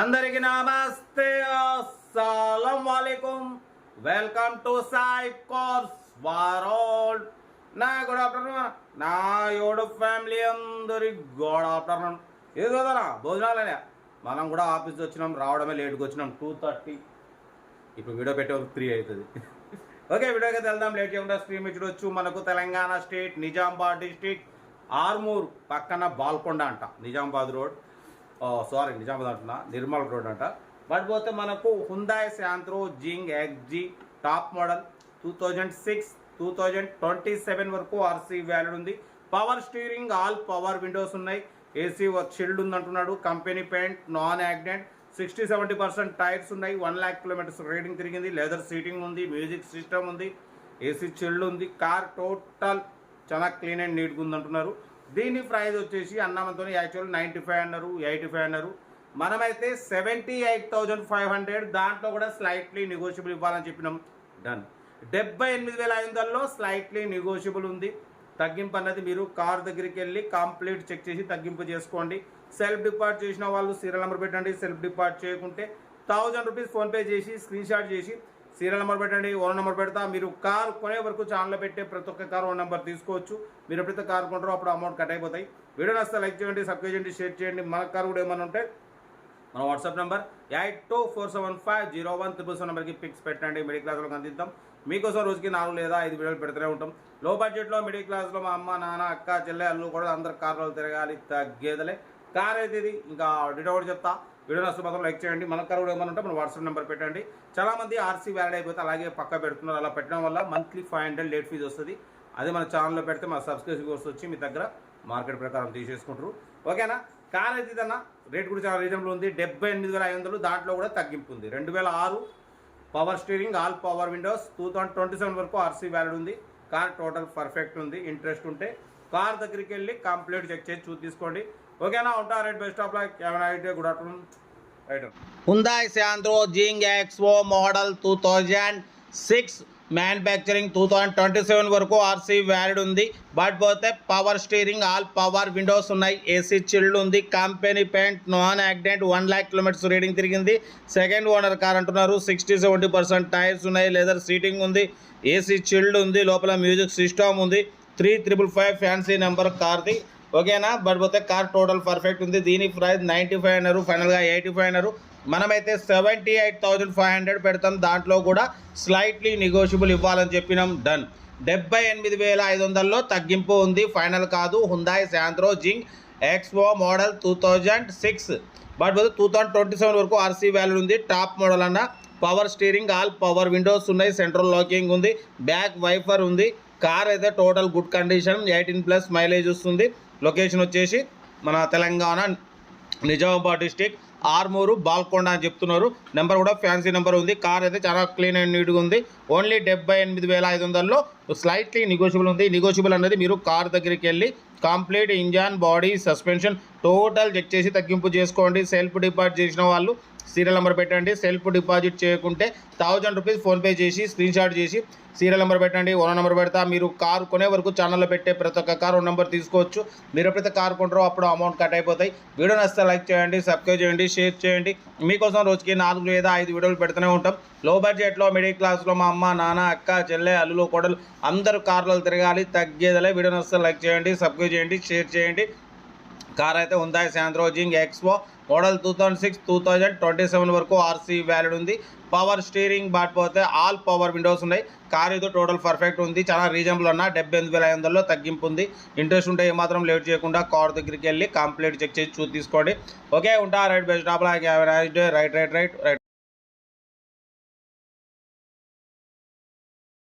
అందరికి నమస్తే, అస్సలం వాలేకుమ్. Welcome to Sai cars world. నా గుడ్ ఆఫ్టర్నూన్ నా యూట్యూబ్ ఫ్యామిలీ అందరికి గుడ్ ఆఫ్టర్నూన్. ఏది కదనా భోజనాలనే మనం కూడా ఆఫీస్ వచ్చినాం, రావడమే లేట్గా వచ్చినాం 2:30. ఇప్పుడు వీడియో పెట్టే 3 అవుతుంది. ఓకే, వీడియోకి వెళ్దాం. లేట్ చేయకుండా స్ట్రీమ్ ఇచ్చవచ్చు. మనకు తెలంగాణ స్టేట్ నిజామాబాద్ డిస్ట్రిక్ట్ ఆర్మూర్ పక్కన బాల్కొండ అంట, నిజామాబాద్ రోడ్. సారీ నిజామాబాద్ అంటున్నా, నిర్మల్ రోడ్ అంట. బట్ పోతే మనకు హుందాయ్ శాంత్రో జింగ్ ఎక్స్జీ టాప్ మోడల్ 2006 2027 వరకు ఆర్సీ వ్యాలిడ్ ఉంది. Power steering, all power windows ఉన్నాయి. ఏసీ షిల్డ్ ఉంది అంటున్నాడు. Company paint, non accident, 60-70% tyres ఉన్నాయి. 1 lakh kilometers రేటింగ్ తిరిగింది. లెదర్ సీటింగ్ ఉంది, మ్యూజిక్ సిస్టమ్ ఉంది, ఏసీ షిల్డ్ ఉంది. కార్ టోటల్ చాలా క్లీన్ అండ్ నీట్గా ఉంది అంటున్నారు. దీని ప్రైస్ వచ్చేసి అన్నమంతో యాక్చువల్ 95 అన్నారు, 85 అన్నారు. మనమైతే 78,500, దాంట్లో కూడా స్లైట్లీ నెగోషియబుల్ ఇవ్వాలని చెప్పినాం. డన్. 78,500లో స్లైట్లీ నెగోషియబుల్ ఉంది. తగ్గింపు అన్నది మీరు కార్ దగ్గరికి వెళ్ళి కంప్లీట్ చెక్ చేసి తగ్గింపు చేసుకోండి. సెల్ఫ్ డిపార్ట్ చేసిన వాళ్ళు సీరియల్ నెంబర్ పెట్టండి. సెల్ఫ్ డిపార్ట్ చేయకుంటే 1000 రూపీస్ ఫోన్పే చేసి స్క్రీన్ షాట్ చేసి సీరియల్ నెంబర్ పెట్టండి. ఓన్ నెంబర్ పెడతా. మీరు కార్ కొనే వరకు ఛానల్లో పెట్టే ప్రతి ఒక్క కార్ ఓన్ నెంబర్ తీసుకోవచ్చు. మీరు ఎప్పుడైతే కార్ కొంటారో అప్పుడు అమౌంట్ కట్ అయిపోతాయి. వీడియో నచ్చితే లైక్ చేయండి, సబ్స్క్రైబ్ చేయండి, షేర్ చేయండి. మన కార్ కూడా ఏమైనా ఉంటే మన వాట్సాప్ నెంబర్ 8247501777 నెంబర్కి పిక్స్ పెట్టండి. మిడిల్ క్లాస్లో అందిద్దాం. మీకోసం రోజుకి 4 లేదా 5 వీడియోలు పెడుతూనే ఉంటాం. లో బడ్జెట్లో మిడిల్ క్లాస్లో మా అమ్మ నాన్న అక్క చెల్లె అల్లు కూడా అందరు కార్లో తిరగాలి, తగ్గేదలే కార్ అయితే ఇది. ఇంకా డీటెయిల్ కూడా చెప్తా. వీడియో నష్టం మాత్రం లైక్ చేయండి. మన కార్ కూడా ఏమైనా ఉంటే మన వాట్సాప్ నెంబర్ పెట్టండి. చాలామంది ఆర్సీ వ్యాలిడ్ అయిపోతే అలాగే పక్క పెడుతున్నారు. అలా పెట్టడం వల్ల మంత్లీ 500 లేట్ ఫీజు వస్తుంది. అదే మన ఛానల్లో పెడితే మన సబ్స్క్రిప్షన్ కోర్స్ వచ్చి మీ దగ్గర మార్కెట్ ప్రకారం తీసేసుకుంటారు. ఓకేనా? కార్ అయితే ఇదన్నా రేట్ కూడా చాలా రీజనబుల్ ఉంది. 78,500, దాంట్లో కూడా తగ్గింపు ఉంది. 2006 power steering, all power windows, 2027 వరకు ఆర్సీ వ్యాలిడ్ ఉంది. కార్ టోటల్ పర్ఫెక్ట్ ఉంది. ఇంట్రెస్ట్ ఉంటే కార్ దగ్గరికి వెళ్ళి కంప్లీట్ చెక్ చేసి తీసుకోండి. ఓకేనా? ఉంటా. Right, best of luck. Have a nice day. Good afternoon. Right. Hyundai Santro Xing XO model 2006 manufacturing 2027 వరకు ఆర్సీ వ్యాలిడ్ ఉంది. బట్ పోతే power steering, all power windows ఉన్నాయి. ఏసీ చిల్డ్ ఉంది. Company paint, non accident, 1 lakh kilometers reading తిరిగింది. Second owner car అంటున్నారు. 60-70% tyres ఉన్నాయి. Leather seating ఉంది. AC chilled ఉంది. లోపల మ్యూజిక్ సిస్టమ్ ఉంది. 3555 ఫ్యాన్సీ నెంబర్ కార్ది. ఓకేనా? బట్ పోతే కార్ టోటల్ పర్ఫెక్ట్ ఉంది. దీని ప్రైస్ 95 అన్నారు, ఫైనల్గా 85 అన్నారు. మనమైతే 78,500 పెడతాం. దాంట్లో కూడా స్లైట్లీ నెగోషియబుల్ ఇవ్వాలని చెప్పినాం. డన్. 78,500లో తగ్గింపు ఉంది, ఫైనల్ కాదు. హుందాయ్ Santro Xing XO model 2006 but 2027 వరకు ఆర్సీ వ్యాల్యూ ఉంది. టాప్ మోడల్ అన్న. Power steering, all power windows ఉన్నాయి. సెంట్రల్ లాకింగ్ ఉంది. బ్యాక్ వైఫర్ ఉంది. కార్ అయితే టోటల్ గుడ్ కండిషన్. 18+ మైలేజ్ వస్తుంది. లొకేషన్ వచ్చేసి మన తెలంగాణ నిజామాబాద్ డిస్ట్రిక్ట్ ఆర్మూరు బాల్కొండ అని చెప్తున్నారు. నెంబర్ కూడా ఫ్యాన్సీ నెంబర్ ఉంది. కార్ అయితే చాలా క్లీన్ అండ్ నీట్గా ఉంది. ఓన్లీ 78,500లో స్లైట్లీ నెగోషియబుల్ ఉంది. నెగోషియబుల్ అనేది మీరు కార్ దగ్గరికి వెళ్ళి complete engine, body, suspension total check చేసి తగ్గింపు చేసుకోండి. సెల్ఫ్ డిపాజిట్ చేసిన వాళ్ళు సీరియల్ నెంబర్ పెట్టండి. సెల్ఫ్ డిపాజిట్ చేయకుంటే 1000 రూపీస్ ఫోన్పే చేసి స్క్రీన్ షాట్ చేసి సీరియల్ నెంబర్ పెట్టండి. ఓనర్ నెంబర్ పెడతా. మీరు కార్ కొనే వరకు ఛానల్లో పెట్టే ప్రతి ఒక్క కార్ ఓన్ నెంబర్ తీసుకోవచ్చు. మీరు ఎప్పుడైతే కార్ కొంటారో అప్పుడు అమౌంట్ కట్ అయిపోతాయి. వీడియో నచ్చితే లైక్ చేయండి, సబ్స్క్రైబ్ చేయండి, షేర్ చేయండి. మీకోసం రోజుకి 4 లేదా 5 వీడియోలు పెడుతూనే ఉంటాం. లో బడ్జెట్లో మిడిల్ క్లాస్లో మా అమ్మ నాన్న అక్క చెల్లె అల్లులు కోడలు అందరూ కార్లో తిరగాలి, తగ్గేదలే. వీడియో నచ్చితే లైక్ చేయండి, సబ్స్క్రైబ్ చేయండి, షేర్ చేయండి. కార్ అయితే హుందాయ్ శాంత్రో జింగ్ ఎక్స్ఓ మోడల్ 2006 2027 వరకు ఆర్సీ వ్యాలిడ్ ఉంది. పవర్ స్టీరింగ్, బట్ పోతే ఆల్ పవర్ విండోస్ ఉన్నాయి. కార్ అయితే టోటల్ పర్ఫెక్ట్ ఉంది. చాలా రీజనబుల్ అన్న. 78,500లో తగ్గింపు ఉంది. ఇంట్రెస్ట్ ఉంటే ఏమాత్రం లేట్ చేయకుండా కార్ దగ్గరికి వెళ్ళి కంప్లీట్ చెక్ చేసి తీసుకోండి. ఓకే, ఉంటా. Right, best of luck. Have a nice day. Right.